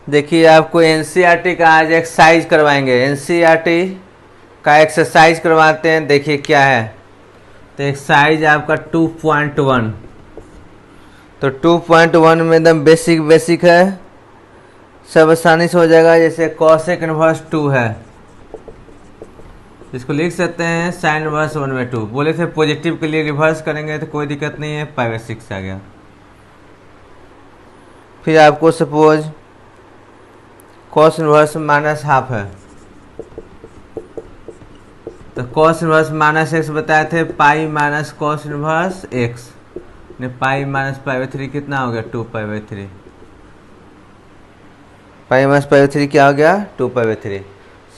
देखिए आपको एनसीईआरटी का आज एक्सरसाइज करवाएंगे। एनसीईआरटी का एक्सरसाइज करवाते हैं। देखिए क्या है, तो एक्सरसाइज आपका 2.1। तो 2.1 में एकदम बेसिक बेसिक है, सब आसानी से हो जाएगा। जैसे कॉसेक इनवर्स 2 है, इसको लिख सकते हैं साइन इनवर्स 1/2। बोले थे पॉजिटिव के लिए रिवर्स करेंगे तो कोई दिक्कत नहीं है, π/6 आ गया। फिर आपको सपोज कॉस इनवर्स -½ है, तो कॉस इनवर्स -x बताए थे, pi minus cos inverse x ने पाई माइनस π/3 कितना हो गया, 2π/3। पाई माइनस π/3 क्या हो गया, 2π/3।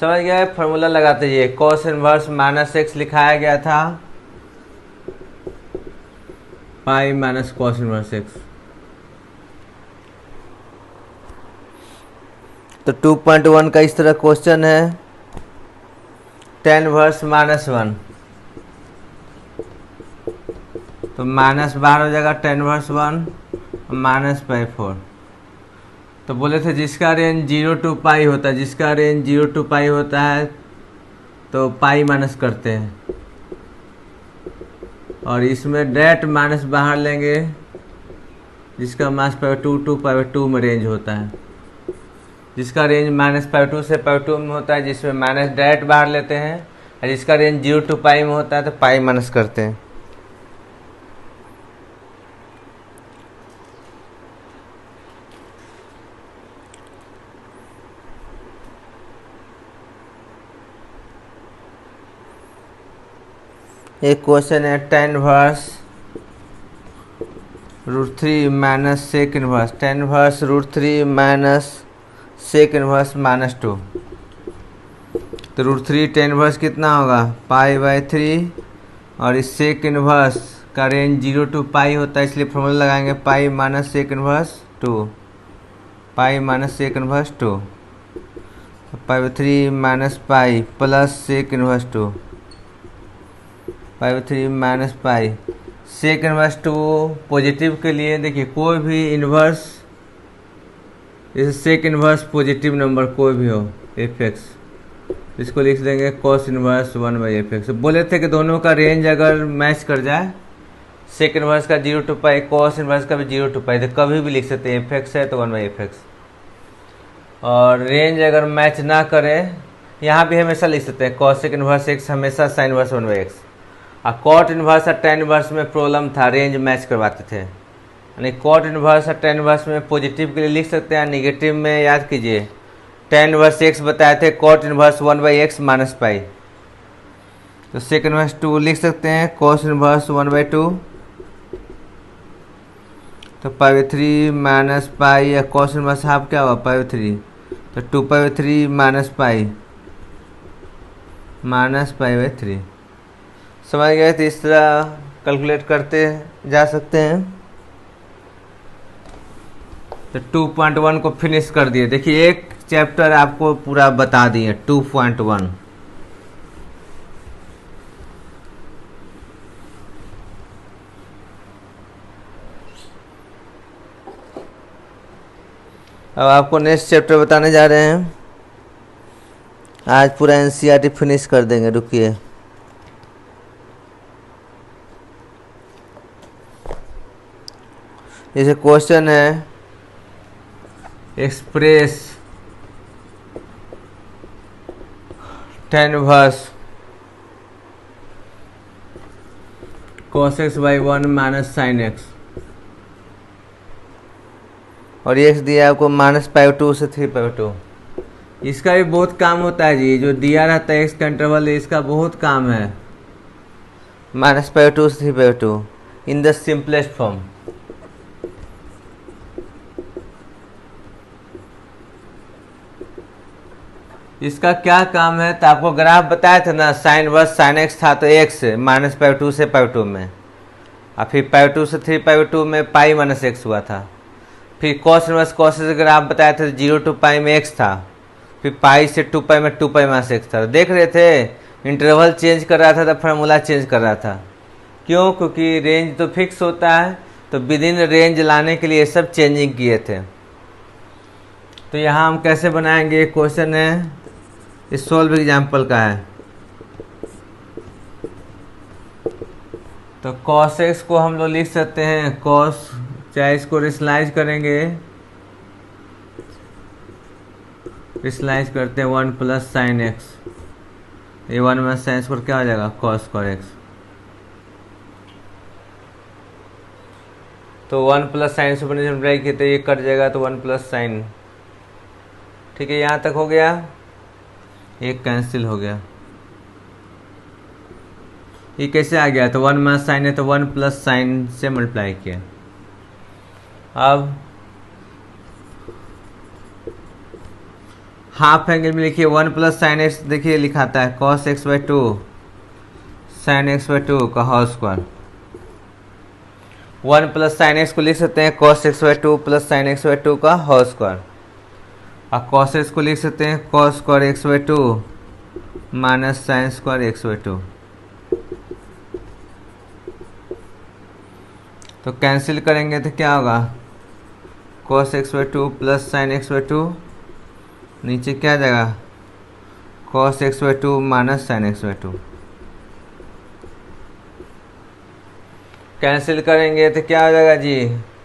समझ गया, फॉर्मूला लगाते जाइए। कॉस इनवर्स -x लिखाया गया था pi minus cos inverse x। तो 2.1 का इस तरह क्वेश्चन है, tan इनवर्स -1, तो माइनस बाहर हो जाएगा, tan इनवर्स 1 -π/4। तो बोले थे जिसका रेंज 0 to π होता है, जिसका रेंज 0 to π होता है तो पाई माइनस करते हैं, और इसमें डायरेक्ट माइनस बाहर लेंगे, जिसका -π/2 to π/2 में रेंज होता है। जिसका रेंज -π/2 से π/2 में होता है, जिसमें माइनस डायरेक्ट बाहर लेते हैं, और जिसका रेंज 0 to π में होता है तो पाई माइनस करते हैं। एक क्वेश्चन है tan inverse √3 minus sec inverse, tan inverse √3 minus sec inverse -2। तो √3 tan इनवर्स कितना होगा, π/3, और इस सेक इनवर्स का रेंज 0 to π होता है, इसलिए फॉर्मूला लगाएंगे pi minus sec inverse 2, pi minus sec inverse 2, π/3 minus pi plus sec inverse 2, π/3 minus pi. Sec inverse 2 positive के लिए देखिए कोई भी इनवर्स, जैसे सेक इनवर्स पॉजिटिव नंबर कोई भी हो fx, इसको लिख देंगे cos इनवर्स 1/fx। बोले थे कि दोनों का रेंज अगर मैच कर जाए, सेक इनवर्स का 0 to π, cos इनवर्स का भी 0 to π, तो कभी भी लिख सकते हैं fx है तो 1/fx। और रेंज अगर मैच ना करे, यहाँ भी हमेशा लिख सकते हैं cosec इनवर्स x हमेशा sin इनवर्स 1/x। और कॉट इनवर्स और tan इनवर्स में प्रॉब्लम था, रेंज मैच करवाते थे, यानी कॉट इनवर्स और tan इनवर्स में पॉजिटिव के लिए लिख सकते हैं, निगेटिव में याद कीजिए tan इनवर्स x बताए थे, cot inverse 1/x minus pi. तो सेक इनवर्स 2 लिख सकते हैं cos इनवर्स 1/2, तो π/3 माइनस पाई, या cos इनवर्स हाफ क्या हुआ, π/3, तो 2π/3 माइनस पाई माइनस π/3। समझ गए, तो इस तरह कैलकुलेट करते जा सकते हैं। तो 2.1 को फिनिश कर दिए। देखिए एक चैप्टर आपको पूरा बता दिए 2.1। अब आपको नेक्स्ट चैप्टर बताने जा रहे हैं। आज पूरा एनसीईआरटी फिनिश कर देंगे, रुकिए। जैसे क्वेश्चन है express tan inverse cos x/1 minus sine x, और x दिया आपको -π/2 से 3π/2। इसका भी बहुत काम होता है जी, जो दिया रहता है x का इंटरवल, इसका बहुत काम है। -π/2 से 3π/2 इन द सिंपलेस्ट फॉर्म। इसका क्या काम है, तो आपको ग्राफ बताया था ना, साइन इनवर्स साइन x था तो x -π/2 से π/2 में, और फिर π/2 से 3π/2 में पाई माइनस x हुआ था। फिर cos इनवर्स cos से ग्राफ बताया था, 0 to π में x था, फिर पाई से 2π में 2π माइनस x था। देख रहे थे इंटरवल चेंज कर रहा था तो फार्मूला चेंज कर रहा था। क्यों, क्योंकि रेंज तो फिक्स होता है, तो विद इन रेंज लाने के लिए सब चेंजिंग किए थे। तो यहाँ हम कैसे बनाएंगे, क्वेश्चन है, इस सोल्व एग्जाम्पल का है। तो cos x को हम लोग लिख सकते हैं cos, चाहे इसको रेशनलाइज करेंगे, रेशनलाइज करते हैं 1 प्लस साइन एक्स, ये 1 माइनस साइन स्क्वायर क्या हो जाएगा cos स्क्वायर एक्स। तो 1 प्लस साइन से मल्टीप्लाई किए तो ये कट जाएगा, तो 1 प्लस साइन, ठीक है, यहाँ तक हो गया, ये कैंसिल हो गया। ये कैसे आ गया, तो 1 माइनस साइन है तो 1 प्लस साइन से मल्टीप्लाई किया। अब हाफ एंगल में लिखिए 1 प्लस साइन एक्स, देखिए लिखाता है cos x by 2 sine x by 2 का whole square. 1 plus sine x को लिख सकते हैं cos x by 2 plus sine x by 2 का होल स्क्वायर, और cos x को लिख सकते हैं cos square x by 2 minus sine square x by 2। तो कैंसिल करेंगे तो क्या होगा, cos x by 2 plus sine x by 2, नीचे क्या आ जाएगा cos x by 2 minus sine x by 2। Cancel करेंगे तो क्या हो जाएगा जी,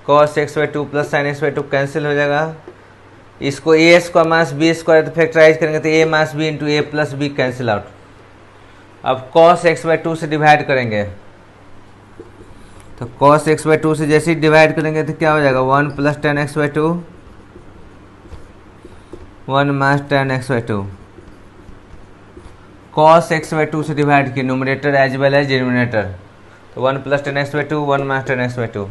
cos x by 2 plus sine x by 2 cancel हो जाएगा। इसको a square minus b square तो फैक्टराइज करेंगे तो a minus b into a plus b cancel out. अब cos x बाई 2 से डिवाइड करेंगे, तो cos x बाई 2 से जैसे ही डिवाइड करेंगे तो क्या हो जाएगा 1 plus tan x by 2 1 minus tan x by 2। cos x by 2 से डिवाइड किए numerator as well as denominator, तो 1 plus tan x by 2 1 minus tan x by 2।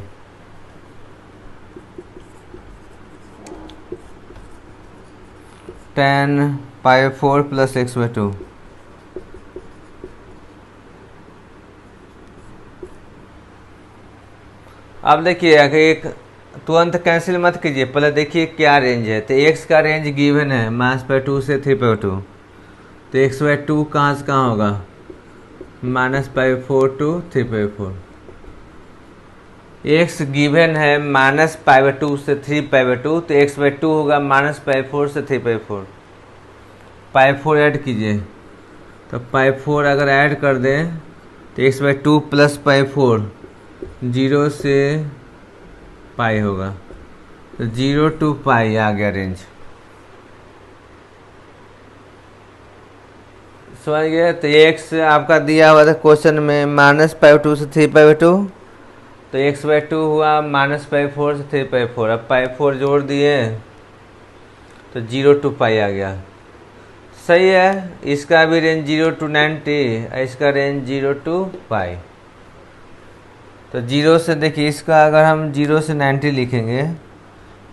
Tan pi 4 plus x by 2। अब देखिए अगर एक तुरंत कैंसिल मत कीजिए, पहले देखिए क्या रेंज है। तो x का रेंज गिवन है माइनस बाई 2 से 3/2, तो x बाई 2 कहाँ से कहाँ होगा, minus by 4 to 3/4। x given है माइनस पाई बाई 2 से 3/2, तो x बाई 2 होगा माइनस पाई 4 से 3/4। पाई 4 ऐड कीजिए, तो पाई 4 अगर ऐड कर दें तो x बाई 2 प्लस पाई 4 0 से पाई होगा, तो 0 टू पाई आ गया रेंज, समझ गए। तो x आपका दिया हुआ था क्वेश्चन में माइनस पाई 2 से 3/2, तो x बाई 2 हुआ माइनस पाई 4 से 3/4। अब पाई 4 जोड़ दिए तो 0 टू पाई आ गया, सही है। इसका भी रेंज 0 टू 90, इसका रेंज 0 टू पाई। तो 0 से देखिए, इसका अगर हम 0 से 90 लिखेंगे,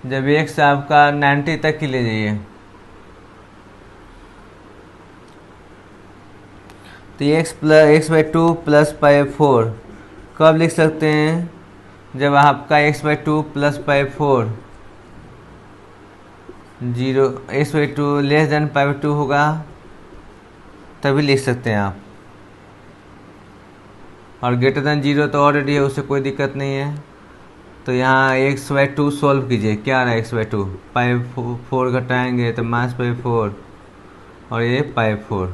जब x आपका 90 तक ही ले जाइए, तो x बाई 2 प्लस पाई 4 कब लिख सकते हैं, जब आपका x by 2 plus pi 4 0 x by 2 less than pi 2 होगा, तभी लिख सकते हैं आप। और ग्रेटर देन 0 तो ऑलरेडी है, उससे कोई दिक्कत नहीं है। तो यहाँ x बाई 2 सॉल्व कीजिए, क्या आ रहा है x बाई 2, पाई 4 घटाएंगे तो माइनस पाई 4 और ये पाई 4,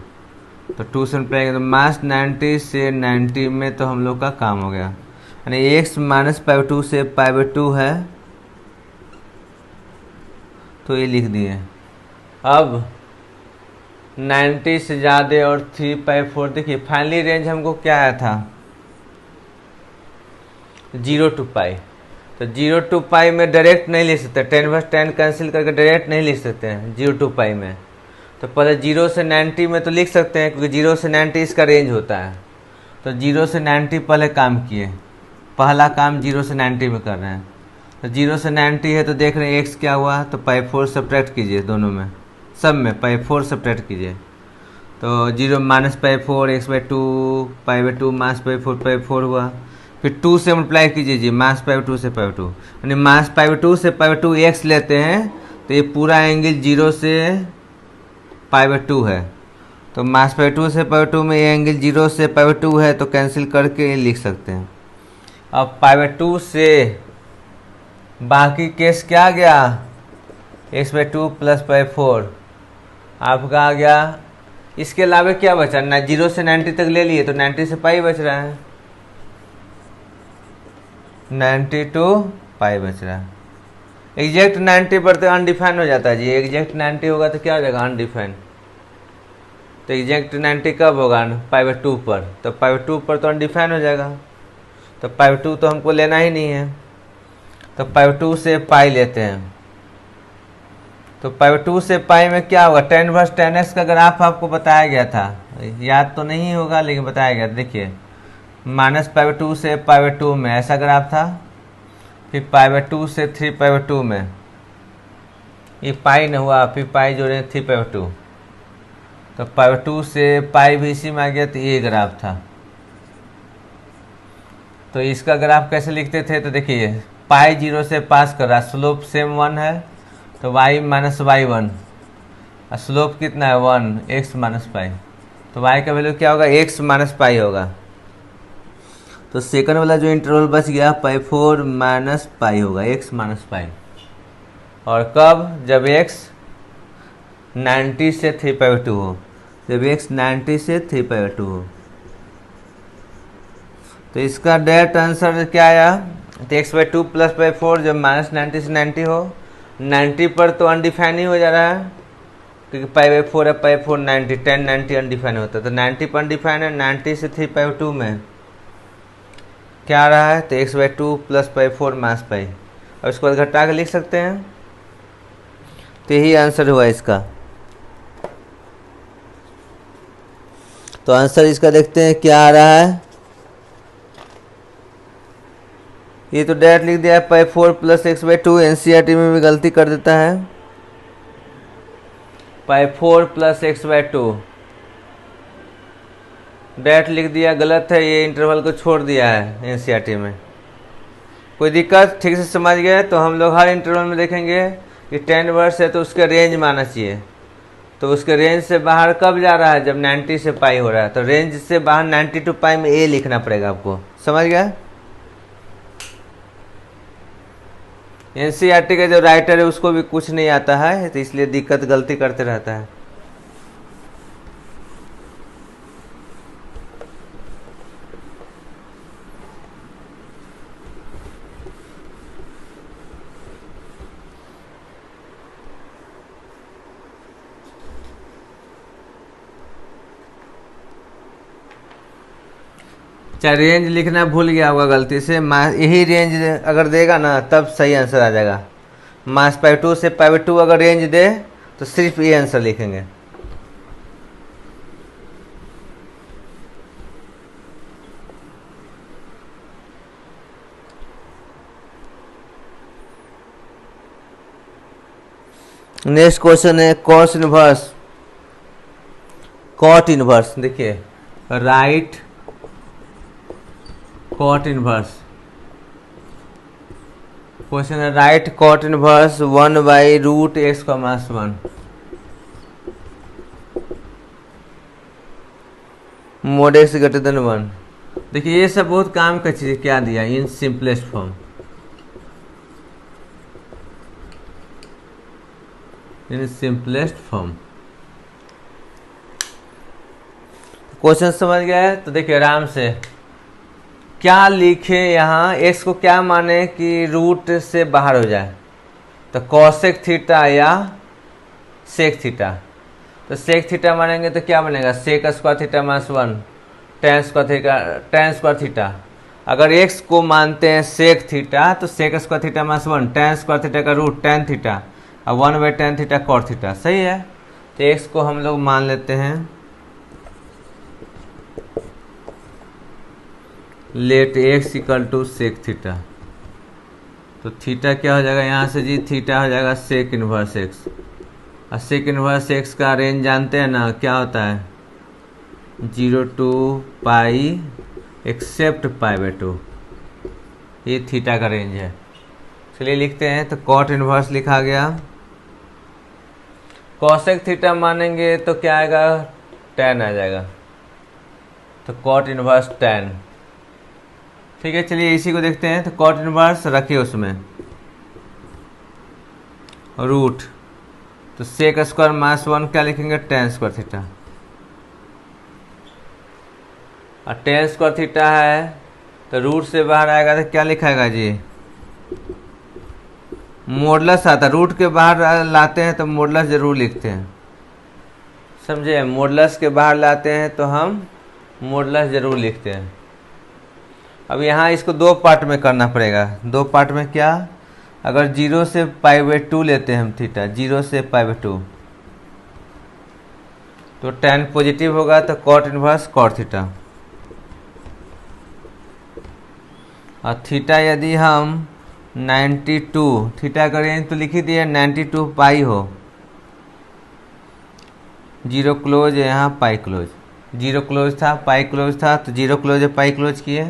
तो 2 से मल्टीप्लाई तो माइनस 90 से 90 में तो हम लोग का काम हो गया, यानी x माइनस पाई 2 से पाई बाई 2 है, तो ये लिख दिए। अब 90 से ज़्यादा और 3/4, देखिए फाइनली रेंज हमको क्या आया था 0 टू पाई। तो 0 टू पाई में डायरेक्ट नहीं लिख सकते, 10/10 कैंसिल करके डायरेक्ट नहीं लिख सकते हैं 0 टू पाई में। तो पहले 0 से 90 में तो लिख सकते हैं, क्योंकि 0 से 90 इसका रेंज होता है। तो 0 से 90 पहले काम किए, पहला काम 0 से 90 में कर रहे हैं। तो 0 से 90 है तो देख रहे हैं x क्या हुआ, तो पाई 4 सब्ट्रैक्ट कीजिए, दोनों में सब में पाई 4 सब्ट्रैक्ट कीजिए, तो 0 minus pi 4 x by 2 pi by 2 minus pi 4 हुआ। फिर 2 से मल्टीप्लाई कीजिए जी, माइनस पाई 2 से पाई 2, यानी माइनस पाई 2 से पाई 2 x लेते हैं तो ये पूरा एंगल 0 से पाई 2 है। तो माइनस पाई 2 से पाई 2 में ये एंगल 0 से पाई 2 है, तो कैंसिल करके लिख सकते हैं। अब पाई 2 से बाकी केस क्या गया, x by two plus by four आपका आ गया। इसके अलावा क्या बचा ना, 0 से 90 तक ले लिए तो 90 से पाई बच रहा है, 90 टू पाई बच रहा है। एग्जैक्ट 90 पर तो अनडिफाइन हो जाता है जी, एग्जैक्ट 90 होगा तो क्या हो जाएगा अनडिफाइन। तो एग्जैक्ट 90 कब होगा, पाई बाई टू पर, तो पाई बाई टू पर तो अनडिफाइन हो जाएगा, तो पाई बाई टू तो हमको लेना ही नहीं है, तो पाई बाई टू से पाई लेते हैं। तो पाई बाई टू से पाई में क्या होगा, tan इनवर्स tan x का ग्राफ आपको बताया गया था, याद तो नहीं होगा लेकिन बताया गया। देखिए माइनस पाई बाई टू से पाई बाई टू में ऐसा ग्राफ था, फिर पाई बाई टू से 3 पाई बाई टू में, ये पाई न हुआ, फिर पाई जोड़े 3 पाई बाई टू, तो पाई बाई टू से पाई भी इसी में आ गया, तो ये ग्राफ था। तो इसका ग्राफ कैसे लिखते थे, तो देखिए पाई 0 से पास कर रहा, स्लोप सेम 1 है, तो y minus y one, slope कितना है 1, x माइनस पाई, तो y का वैल्यू क्या होगा, x माइनस पाई होगा। तो सेकंड वाला जो इंटरवल बच गया पाई 4 माइनस पाई होगा, x माइनस पाई। और कब, जब x 90 से 3 पाई बाई 2 हो, जब x 90 से 3 पाई बाई 2 हो। तो इसका डायरेक्ट आंसर क्या आया, तो x by two plus by four जब माइनस 90 से 90 हो, 90 पर तो अनडिफाइन ही हो जा रहा है क्योंकि पाई बाई फोर है, पाई 4 90, 10 90 अनडिफाइन होता है, तो 90 पर अनडिफाइन है, 90 से 3 पाई 2 में क्या आ रहा है, तो x by two plus pi 4 minus pi, और इसको बाद घटा के लिख सकते हैं, तो यही आंसर हुआ इसका। तो आंसर इसका देखते हैं क्या आ रहा है, ये तो डायरेक्ट लिख दिया है पाई 4 plus x by two, NCERT में भी गलती कर देता है, पाई 4 plus x by two direct लिख दिया, गलत है, ये इंटरवल को छोड़ दिया है एनसीईआरटी में। कोई दिक्कत, ठीक से समझ गए, तो हम लोग हर इंटरवल में देखेंगे कि tan इनवर्स है तो उसका रेंज मानना चाहिए, तो उसके रेंज से बाहर कब जा रहा है, जब 90 से पाई हो रहा है, तो रेंज से बाहर 90 टू पाई में ए लिखना पड़ेगा आपको, समझ गया। एनसीईआरटी का जो राइटर है उसको भी कुछ नहीं आता है, तो इसलिए दिक्कत गलती करते रहता है। चाहे रेंज लिखना भूल गया होगा गलती से, यही रेंज अगर देगा ना तब सही आंसर आ जाएगा। मास पाई 2 से पाई 2 अगर रेंज दे तो सिर्फ ये आंसर लिखेंगे। नेक्स्ट क्वेश्चन है कॉस इनवर्स, कॉट इनवर्स। देखिए राइट कॉट इनवर्स, क्वेश्चन है right cot inverse 1 by root x का मास 1, मोड एक्स ग्रेटर देन 1। देखिए ये सब बहुत काम का चीज, क्या दिया, in simplest form, in simplest form. Question समझ गया है, तो देखिए आराम से क्या लिखे यहाँ, x को क्या माने कि रूट से बाहर हो जाए, तो कॉसेक थीटा या सेक थीटा, तो सेक थीटा मानेंगे तो क्या बनेगा, sec square theta minus 1 tan square theta. अगर x को मानते हैं सेक थीटा तो sec square theta minus 1 tan square theta का रूट टेन थीटा और 1 by tan theta cot theta, सही है। तो x को हम लोग मान लेते हैं let x equal to sec theta, तो थीटा क्या हो जाएगा यहाँ से जी, थीटा हो जाएगा सेक इनवर्स एक्स, और सेक इनवर्स एक्स का रेंज जानते हैं ना, क्या होता है 0 to pi except pi by 2, ये थीटा का रेंज है। चलिए लिखते हैं, तो कॉट इनवर्स लिखा गया, कॉसेक थीटा मानेंगे तो क्या आएगा, tan आ जाएगा, तो कॉट इनवर्स tan, ठीक है। चलिए इसी को देखते हैं, तो कॉट इनवर्स रखिए उसमें रूट तो सेक स्क्वायर माइनस 1 क्या लिखेंगे, टेन स्क्वायर थीटा। और टेन स्क्वायर थीटा है तो रूट से बाहर आएगा तो क्या लिखाएगा जी, मॉडुलस आता है। रूट के बाहर लाते हैं तो मॉडुलस जरूर लिखते हैं, समझे। मॉडुलस के बाहर लाते हैं तो हम मॉडुलस जरूर लिखते हैं। अब यहाँ इसको दो पार्ट में करना पड़ेगा। दो पार्ट में क्या, अगर 0 से π/2 लेते हैं हम थीटा, 0 से π/2 तो tan पॉजिटिव होगा तो cot इनवर्स cot थीटा। और थीटा यदि हम 92 थीटा का रेंज तो लिख ही दिए 92 पाई हो, 0 क्लोज है यहाँ, पाई क्लोज, 0 क्लोज था पाई क्लोज था, तो 0 क्लोज है पाई क्लोज किए।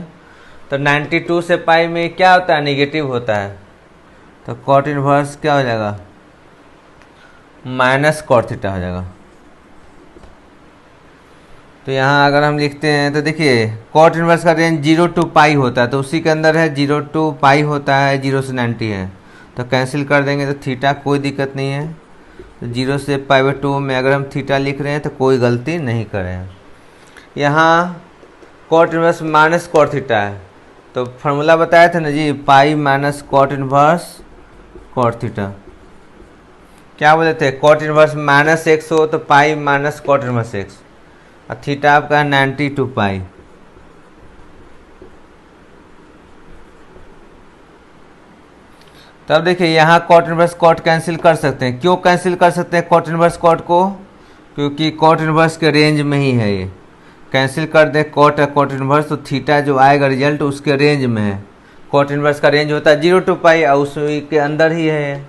तो 92 से पाई में क्या होता है, निगेटिव होता है, तो कॉट इनवर्स क्या हो जाएगा, माइनस कॉट थीटा हो जाएगा। तो यहाँ अगर हम लिखते हैं तो देखिए कॉट इनवर्स का रेंज 0 to पाई होता है, तो उसी के अंदर है 0 to पाई होता है, 0 से 90 है, तो कैंसिल कर देंगे तो थीटा कोई दिक्कत नहीं है। तो 0 से π/2 में अगर हम थीटा लिख रहे हैं तो कोई गलती नहीं कर रहे हैं। यहाँ cot inverse minus cot theta है, तो फार्मूला बताया था ना जी, pi minus cot inverse cot theta. क्या बोले थे, कॉट इनवर्स माइनस एक्स हो तो pi minus cot inverse x, और थीटा आपका है 92 पाई। तब देखिए यहाँ कॉट इनवर्स कॉट कैंसिल कर सकते हैं। क्यों कैंसिल कर सकते हैं कॉट इनवर्स कॉट को, क्योंकि कॉट इनवर्स के रेंज में ही है ये। कैंसिल कर दे कॉट कॉट इनवर्स तो थीटा जो आएगा रिजल्ट उसके रेंज में है। कॉट इनवर्स का रेंज होता है 0 to पाई और उसी के अंदर ही है।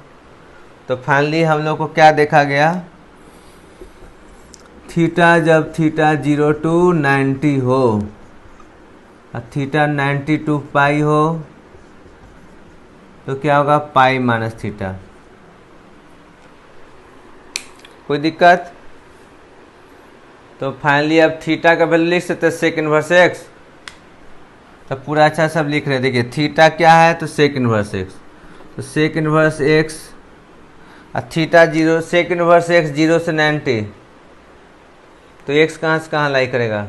तो फाइनली हम लोग को क्या देखा गया, थीटा जब थीटा 0 to 90 हो और थीटा 92 पाई हो तो क्या होगा, पाई माइनस थीटा। कोई दिक्कत, तो फाइनली अब थीटा का वैल्यू लिख सकते हैं सेक इनवर्स एक्स। तो पूरा अच्छा सब लिख रहे हैं। देखिए थीटा क्या है तो सेक इनवर्स एक्स, तो सेक इनवर्स एक्स और थीटा 0, सेक इनवर्स एक्स 0 से 90, तो एक्स कहाँ से कहाँ लाई करेगा,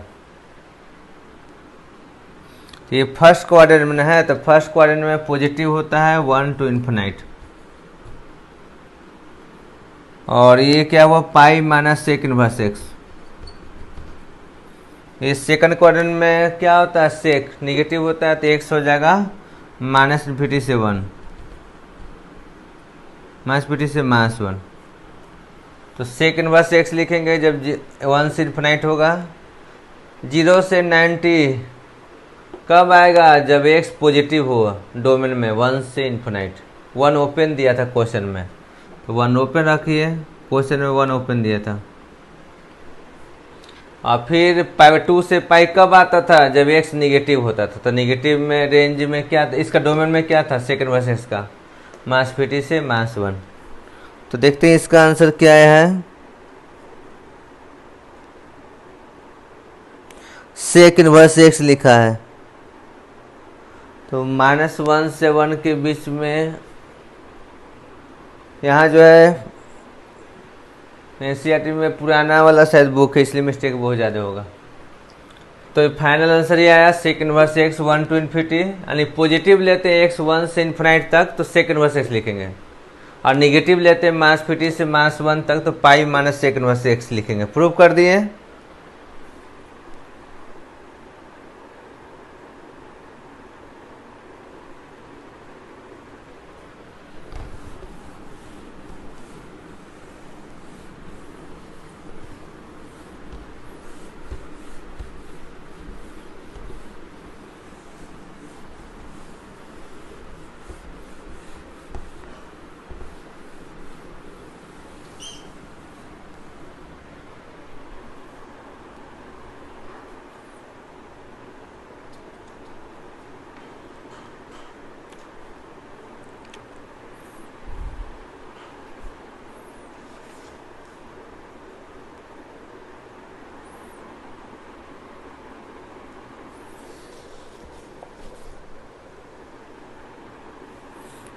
तो ये फर्स्ट क्वाड्रेंट में है, तो फर्स्ट क्वाड्रेंट में पॉजिटिव होता है 1 to इन्फिनाइट। और ये क्या हुआ, pi minus sec inverse x. ये सेकंड क्वाड्रेंट में क्या होता है, सेक निगेटिव होता है, तो एक्स हो जाएगा माइनस इन्फिनिटी से 1, माइनस इन्फिनिटी से -1। तो सेक इनवर्स एक्स लिखेंगे जब 1 से इन्फिनाइट होगा। 0 से 90 कब आएगा, जब एक्स पॉजिटिव हो डोमेन में 1 से इन्फिनाइट। 1 ओपन दिया था क्वेश्चन में, तो 1 ओपन रखिए, क्वेश्चन में 1 ओपन दिया था। और फिर π/2 से पाई कब आता था, जब एक्स निगेटिव होता था। तो निगेटिव में रेंज में क्या था, इसका डोमेन में क्या था, सेकंड वर्स एक्स का -50 से -1। तो देखते हैं इसका आंसर क्या है, सेक इनवर्स एक्स लिखा है। तो -1 से 1 के बीच में यहाँ जो है एनसीईआरटी में पुराना वाला शायद बुक है, इसलिए मिस्टेक बहुत ज़्यादा होगा। तो फाइनल आंसर ये आया sec inverse x 1 to infinity, यानी पॉजिटिव लेते हैं एक्स 1 से इन्फिनाइट तक तो सेक इनवर्स एक्स लिखेंगे, और निगेटिव लेते हैं -50 से -1 तक तो pi minus sec inverse x लिखेंगे। प्रूव कर दिए।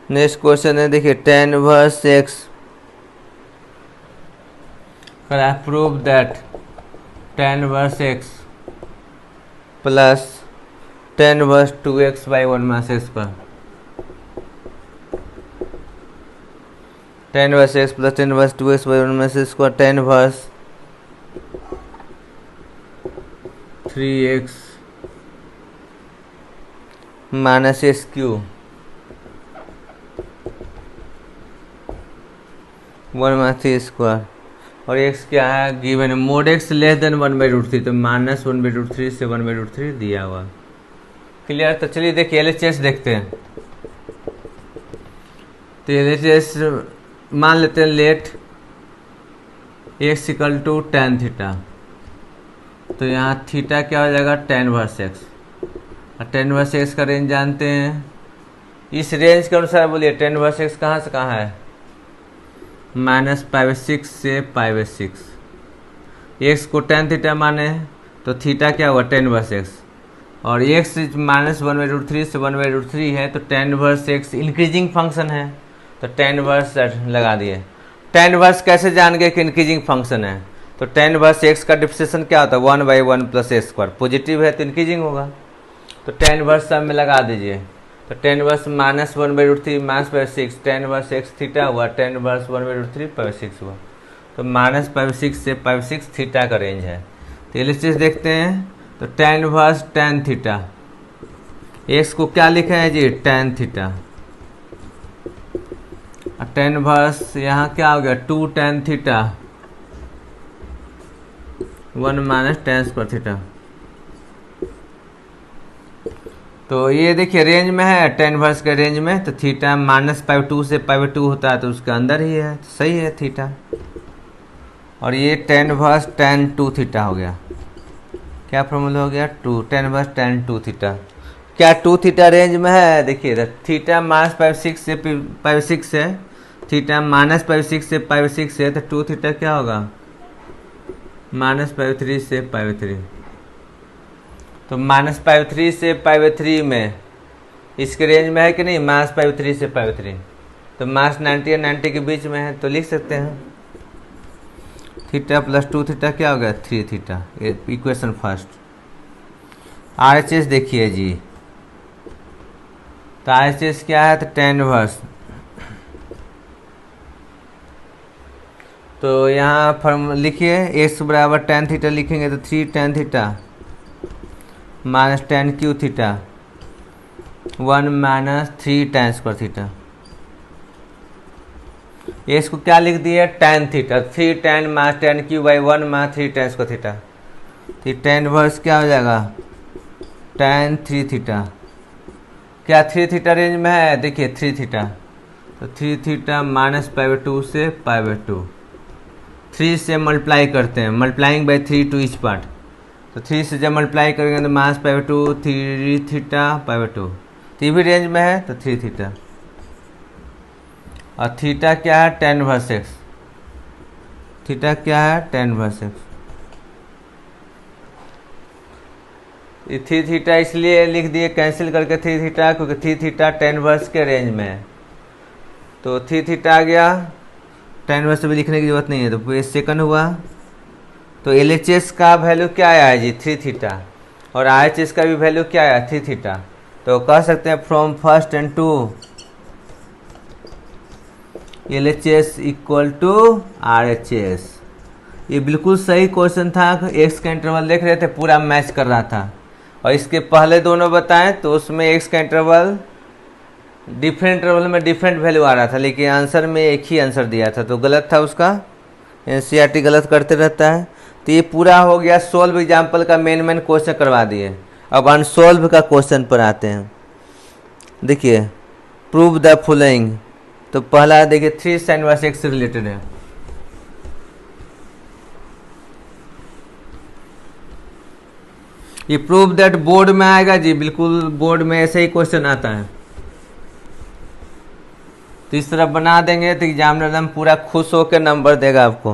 नेक्स्ट क्वेश्चन है, देखिए tan इनवर्स एक्स करा है prove that tan inverse x plus tan inverse 2x by 1 minus x पर tan inverse x plus tan inverse 2x by 1 minus x पर tan inverse 3x minus x Q 1 minus three square और x क्या है given है mode x less than 1/√3 तो minus 1/√3 से 1/√3 दिया हुआ। क्लियर। तो चलिए देखिए LHS देखते हैं। तो LHS मान लेते हैं let x equal to tan theta. तो यहाँ थीटा क्या हो जाएगा tan इनवर्स x और tan इनवर्स x का रेंज जानते हैं। इस रेंज के अनुसार बोलिए tan इनवर्स x कहाँ से कहाँ है -π/6 से π/6। x को tan थीटा माने तो थीटा क्या होगा tan इनवर्स x और x -1/√3 से 1/√3 है तो tan inverse x increasing function है तो tan इनवर्स लगा दिए। tan इनवर्स कैसे जान गए कि इंक्रीजिंग फंक्शन है तो tan इनवर्स x का डिफ्रेंशिएशन क्या होता है 1/1 प्लस a स्क्वायर पॉजिटिव है तो इंक्रीजिंग होगा तो tan इनवर्स सब में लगा दीजिए। तो tan inverse -1/√3 -π/6 tan inverse x theta हुआ tan इनवर्स 1/√3 π/6 हुआ तो -π/6 से π/6 थीटा का रेंज है। तो LHS देखते हैं तो tan inverse tan theta x को क्या लिखा है जी tan थीटा और tan इनवर्स यहाँ क्या हो गया 2 tan theta 1 minus tan square theta. तो ये देखिए रेंज में है tan इनवर्स के रेंज में तो थीटा -π/2 से π/2 होता है तो उसके अंदर ही है तो सही है थीटा। और ये tan इनवर्स tan 2 थीटा हो गया। क्या फॉर्मूला हो गया 2 tan इनवर्स tan 2 थीटा। क्या 2 थीटा रेंज में है देखिए थीटा -π/6 से π/6 है थीटा -π/6 से π/6 है तो 2 थीटा क्या होगा -π/3 से π/3 तो -π/3 से π/3 में इसके रेंज में है कि नहीं -π/3 से π/3 तो -90 और 90 के बीच में है तो लिख सकते हैं थीटा प्लस 2 थीटा क्या हो गया 3 थीटा इक्वेशन फर्स्ट। RHS देखिए जी तो RHS क्या है तो tan इनवर्स तो यहाँ फॉर्म लिखिए x बराबर tan थीटा लिखेंगे तो 3 tan theta minus tan Q theta 1 minus 3 tan square theta. इसको क्या लिख दिए tan theta 3 tan minus tan Q by 1 minus 3 tan square theta. तो tan इनवर्स क्या हो जाएगा tan 3 थीटा। क्या 3 थीटा रेंज में है देखिए 3 थीटा तो 3 थीटा -π/2 से π/2 3 से मल्टीप्लाई करते हैं multiplying by 3 to each part तो 3 से जब मल्टीप्लाई करेंगे तो -π/2 3 थीटा π/2 तो भी रेंज में है तो 3 थीटा और थीटा क्या है tan इनवर्स x थीटा क्या है tan इनवर्स x। ये 3 थीटा इसलिए लिख दिए कैंसिल करके 3 थीटा क्योंकि 3 थीटा tan इनवर्स के रेंज में है तो 3 थीटा आ गया tan इनवर्स भी लिखने की जरूरत नहीं है तो ये सेकंड हुआ। तो LHS का वैल्यू क्या आया है जी 3 थीटा और RHS का भी वैल्यू क्या आया 3 थीटा तो कह सकते हैं from first and to LHS equal to RHS। ये बिल्कुल सही क्वेश्चन था x का इंटरवल देख रहे थे पूरा मैच कर रहा था और इसके पहले दोनों बताएं तो उसमें x का इंटरवल डिफरेंट इंटरवल में डिफरेंट वैल्यू आ रहा था लेकिन आंसर में एक ही आंसर दिया था तो गलत था उसका। NCERT गलत करते रहता है। तो ये पूरा हो गया सोल्व एग्जाम्पल का मेन क्वेश्चन करवा दिए। अब अनसोल्व का क्वेश्चन पर आते हैं। देखिए प्रूव द फॉलोइंग तो पहला देखिए 3 sin इनवर्स x से रिलेटेड है। ये प्रूव दैट बोर्ड में आएगा जी बिल्कुल बोर्ड में ऐसे ही क्वेश्चन आता है तो इस तरह बना देंगे तो एग्जामिनर एकदम पूरा खुश होकर नंबर देगा आपको।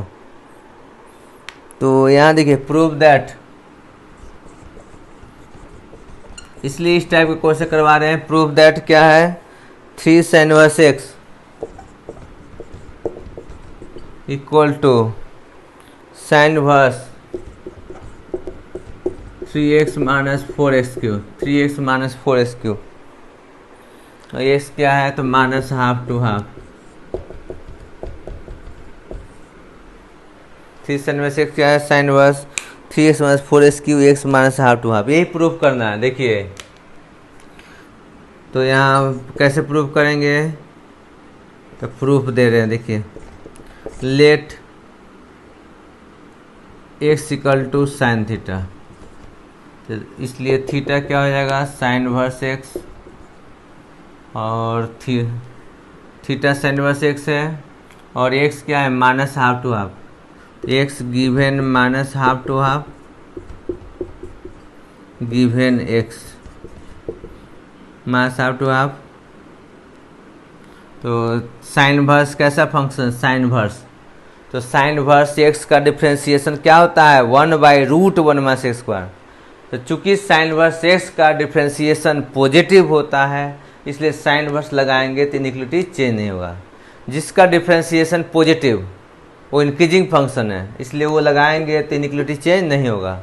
तो यहाँ देखिए प्रूव दैट इसलिए इस टाइप के क्वेश्चन करवा रहे हैं। प्रूव दैट क्या है 3 sin inverse x equal to sine inverse 3x minus 4x cube, 3x minus 4x cube, और x क्या है तो minus half to half, 3 sine inverse x क्या है, sine inverse 3x minus 4x cube, x minus half to half, यही proof करना है। देखिए तो यहाँ कैसे प्रूफ करेंगे, तो प्रूफ दे रहे हैं, देखिए let x equal to sine theta, तो इसलिए थीटा क्या हो जाएगा, साइन इनवर्स x, और थीटा साइन इनवर्स x है, और x क्या है minus half to half, x given minus half to half given x minus half to half. तो साइन इनवर्स कैसा फंक्शन, साइन इनवर्स, तो साइन इनवर्स x का differentiation क्या होता है, 1/√1 माइनस x स्क्वायर। तो चूंकि साइन इनवर्स x का डिफ्रेंसिएशन पॉजिटिव होता है, इसलिए साइन इनवर्स लगाएंगे तो इनइक्वलिटी चेंज नहीं होगा। जिसका डिफ्रेंसिएशन पॉजिटिव वो इंक्रीजिंग फंक्शन है, इसलिए वो लगाएंगे तो इनइक्वलिटी चेंज नहीं होगा,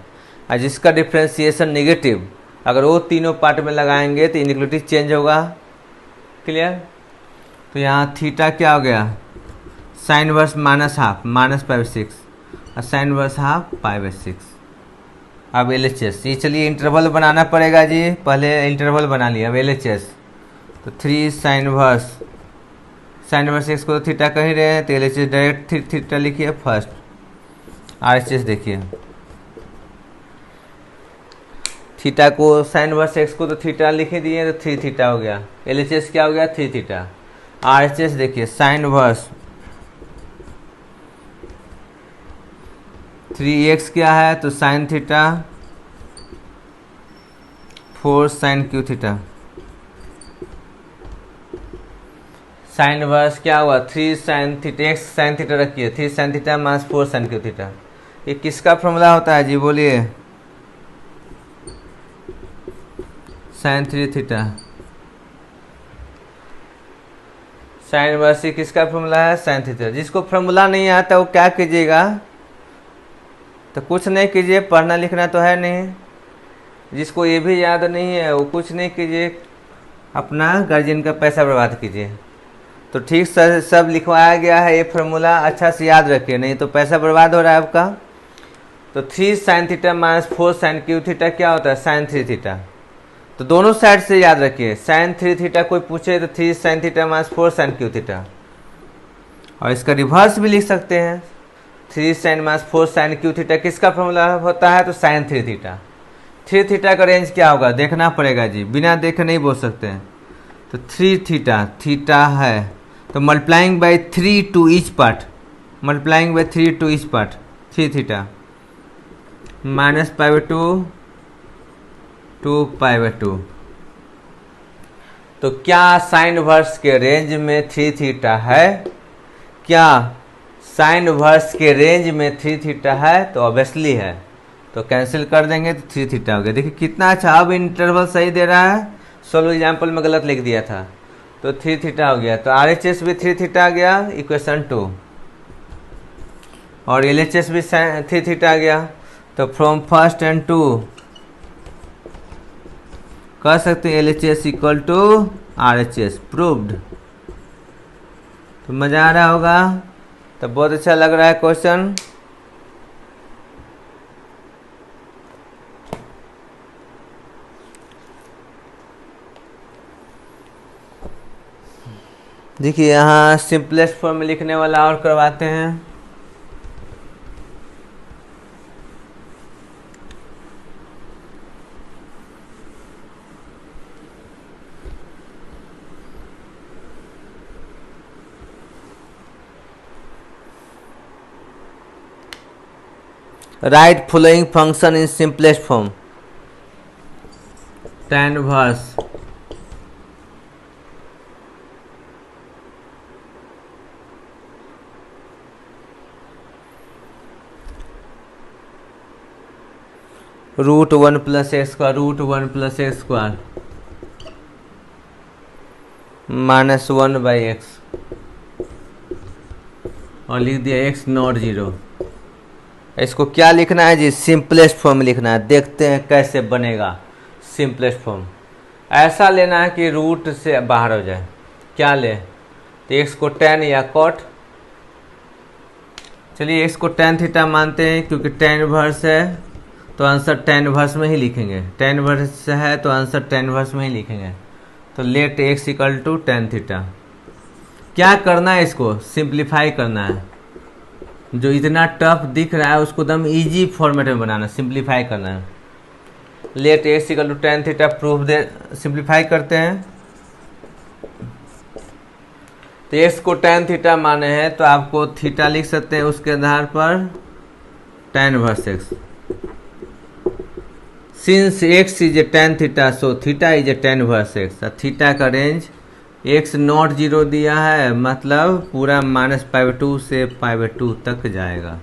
और जिसका डिफ्रेंसिएशन नेगेटिव, अगर वो तीनों पार्ट में लगाएंगे तो इनइक्वलिटी चेंज होगा। क्लियर। तो यहाँ थीटा क्या हो गया, sine inverse minus half minus π/6, और साइन इनवर्स हाफ π/6। अब LHS, ये चलिए इंटरवल बनाना पड़ेगा जी, पहले इंटरवल बना लिया, अब LHS, तो 3 साइन इनवर्स x को तो थीटा कह ही रहे हैं, तो LHS डायरेक्ट थीटा लिखिए फर्स्ट, RHS देखिए, थीटा को साइन इनवर्स x को तो थीटा लिख ही दिए, तो 3 थीटा हो गया, LHS क्या हो गया 3 थीटा। RHS देखिए, साइन इनवर्स 3x क्या है तो sine theta 4 sine cube theta, sine inverse क्या हुआ 3 sine theta, x sine theta रखिए, 3 sine theta minus 4 sine cube theta. ये किसका फॉर्मूला होता है जी, बोलिए, साइन 3 थीटा, साइन इनवर्स किसका फॉर्मूला है, साइन थीटा। जिसको फॉर्मूला नहीं आता वो क्या कीजिएगा, तो कुछ नहीं कीजिए, पढ़ना लिखना तो है नहीं, जिसको ये भी याद नहीं है वो कुछ नहीं कीजिए, अपना गार्जियन का पैसा बर्बाद कीजिए। तो ठीक सब लिखवाया गया है, ये फार्मूला अच्छा से याद रखिए, नहीं तो पैसा बर्बाद हो रहा है आपका। तो 3 sine theta minus 4 sine cube theta क्या होता है, साइन 3 थीटा। तो दोनों साइड से याद रखिए, साइन 3 थीटा कोई पूछे तो 3 sine theta minus 4 sine cube theta, और इसका रिवर्स भी लिख सकते हैं, 3 sine minus 4 sine cube theta किसका फॉर्मूला होता है, तो साइन 3 थीटा। 3 थीटा का रेंज क्या होगा देखना पड़ेगा जी, बिना देखे नहीं बोल सकते हैं। तो 3 थीटा, थीटा है तो multiplying by 3 to each part, multiplying by 3 to each part, 3 theta minus π/2 2 π/2। तो क्या साइन इनवर्स के रेंज में 3 थीटा है, क्या साइन इनवर्स के रेंज में 3 थीटा है, तो ऑब्वियसली है, तो कैंसिल कर देंगे तो 3 थीटा हो गया। देखिए कितना अच्छा, अब इंटरवल सही दे रहा है, सोल्व एग्जाम्पल में गलत लिख दिया था, तो 3 थीटा हो गया। तो RHS भी 3 थीटा आ गया, इक्वेशन 2, और LHS भी 3 थीटा आ गया। तो फ्रॉम फर्स्ट एंड टू कह सकते हैं LHS equal to RHS, proved. तो मजा आ रहा होगा, तो बहुत अच्छा लग रहा है क्वेश्चन। देखिए यहाँ सिंपलेस्ट फॉर्म में लिखने वाला और करवाते हैं। Write following function in simplest form. Tan inverse √1 plus x square, √1 plus x square minus 1/x, और लिख दिया x नॉट 0। इसको क्या लिखना है जी, सिंपलेस्ट फॉर्म लिखना है। देखते हैं कैसे बनेगा सिंपलेस्ट फॉर्म। ऐसा लेना है कि रूट से बाहर हो जाए। क्या ले, तो एक्स को tan या cot, चलिए एक्स को tan थीटा मानते हैं क्योंकि tan इनवर्स है तो आंसर tan इनवर्स में ही लिखेंगे। tan इनवर्स है तो आंसर tan इनवर्स में ही लिखेंगे। तो let x equal to tan theta. क्या करना है, इसको सिंप्लीफाई करना है। जो इतना टफ दिख रहा है उसको एकदम इजी फॉर्मेट में बनाना, सिंप्लीफाई करना है। Let x equal to tan theta proof दे, सिंप्लीफाई करते हैं। तो x को tan थीटा माने हैं तो आपको थीटा लिख सकते हैं उसके आधार पर tan inverse x। Since x is a tan theta so theta is a tan inverse x। Theta का रेंज x नॉट 0 दिया है, मतलब पूरा -π/2 से π/2 तक जाएगा।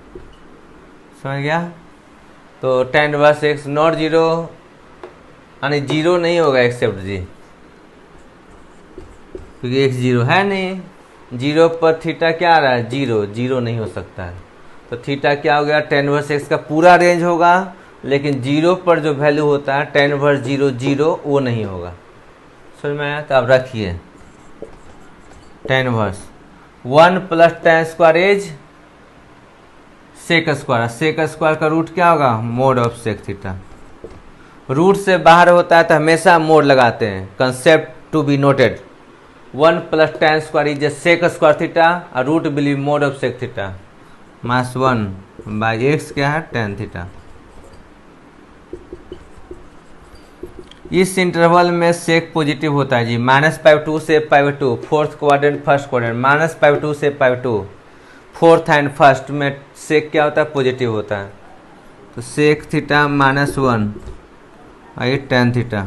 समझ गया? तो tan इनवर्स x नॉट 0 यानी 0 नहीं होगा एक्सेप्ट जी, क्योंकि x 0 है नहीं। 0 पर थीटा क्या आ रहा है, 0 नहीं हो सकता है। तो थीटा क्या हो गया, tan इनवर्स x का पूरा रेंज होगा, लेकिन 0 पर जो वैल्यू होता है tan इनवर्स 0 वो नहीं होगा। समझ में आया? तो अब रखिए tan inverse 1 plus tan square is sec square. Sec square का रूट क्या होगा, mod of sec theta. Root से बाहर होता है तो हमेशा मोड लगाते हैं, concept to be noted. 1 plus tan square is sec square theta और root will be mod of sec theta. -1 by X क्या है, tan थीटा। इस इंटरवल में सेक पॉजिटिव होता है जी, -π/2 से π/2, फोर्थ क्वाड्रेंट फर्स्ट क्वाड्रेंट, -π/2 से π/2 फोर्थ एंड फर्स्ट में सेक क्या होता है, पॉजिटिव होता है। तो सेक थीटा -1 और tan थीटा।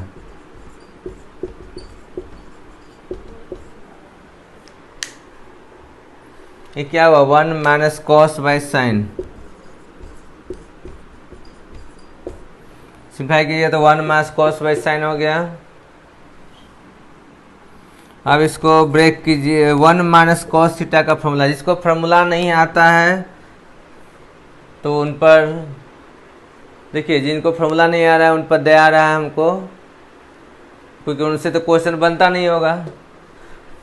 ये क्या हुआ, 1 - cos बाई साइन। सिंप्लीफाई कीजिए तो 1 - cos बाई साइन हो गया। अब इसको ब्रेक कीजिए। 1 - cos थीटा का फॉर्मूला, जिसको फॉर्मूला नहीं आता है तो उन पर देखिए, जिनको फॉर्मूला नहीं आ रहा है उन पर दया आ रहा है हमको, क्योंकि उनसे तो क्वेश्चन बनता नहीं होगा।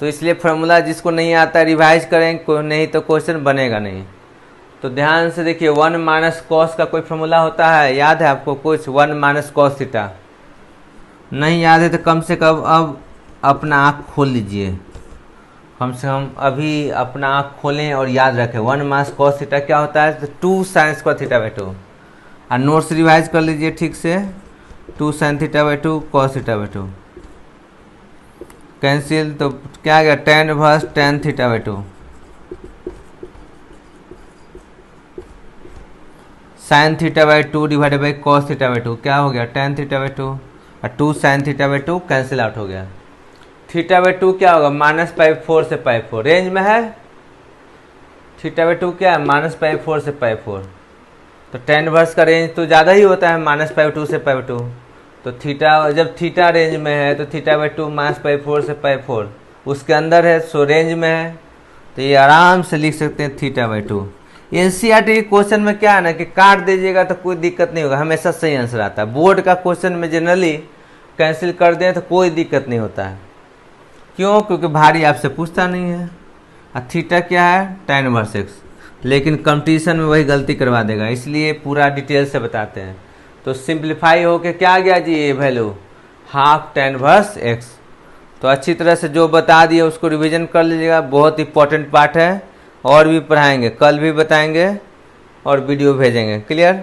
तो इसलिए फॉर्मूला जिसको नहीं आता रिवाइज करें, नहीं तो क्वेश्चन बनेगा नहीं। तो ध्यान से देखिए, 1 - cos का कोई फॉर्मूला होता है, याद है आपको कुछ? 1 - cos थीटा नहीं याद है तो कम से कम अब अपना आँख खोल लीजिए, कम से कम अभी अपना आँख खोलें और याद रखें। 1 - cos थीटा क्या होता है, तो 2 sin स्क्वायर थीटा बाई 2। और नोट्स रिवाइज कर लीजिए ठीक से। 2 sin theta by 2 cos theta by 2 cancel, तो क्या आ गया, tan inverse tan theta by 2। sin theta by 2 divided by cos theta by 2 क्या हो गया, tan थीटा बाई 2 और 2 sin theta by 2 cancel out हो गया। थीटा बाई 2 क्या होगा, -π/4 से π/4 रेंज में है। थीटा बाई 2 क्या है, -π/4 से π/4। तो tan इनवर्स का रेंज तो ज़्यादा ही होता है, -π/2 से π/2। तो थीटा, जब थीटा रेंज में है तो थीटा बाई 2 -π/4 से π/4 उसके अंदर है, सो रेंज में है। तो ये आराम से लिख सकते हैं थीटा बाई 2। एनसीईआरटी क्वेश्चन में क्या है ना कि काट दीजिएगा तो कोई दिक्कत नहीं होगा, हमेशा सही आंसर आता है। बोर्ड का क्वेश्चन में जनरली कैंसिल कर दें तो कोई दिक्कत नहीं होता है। क्यों? क्योंकि भारी आपसे पूछता नहीं है। और थीटा क्या है, tan इनवर्स x, लेकिन कंपटीशन में वही गलती करवा देगा, इसलिए पूरा डिटेल से बताते हैं। तो सिंप्लीफाई होके क्या आ गया जी, ये value half tan inverse x। तो अच्छी तरह से जो बता दिए उसको रिवीजन कर लीजिएगा, बहुत इंपॉर्टेंट पार्ट है। और भी पढ़ाएंगे, कल भी बताएंगे और वीडियो भेजेंगे। क्लियर?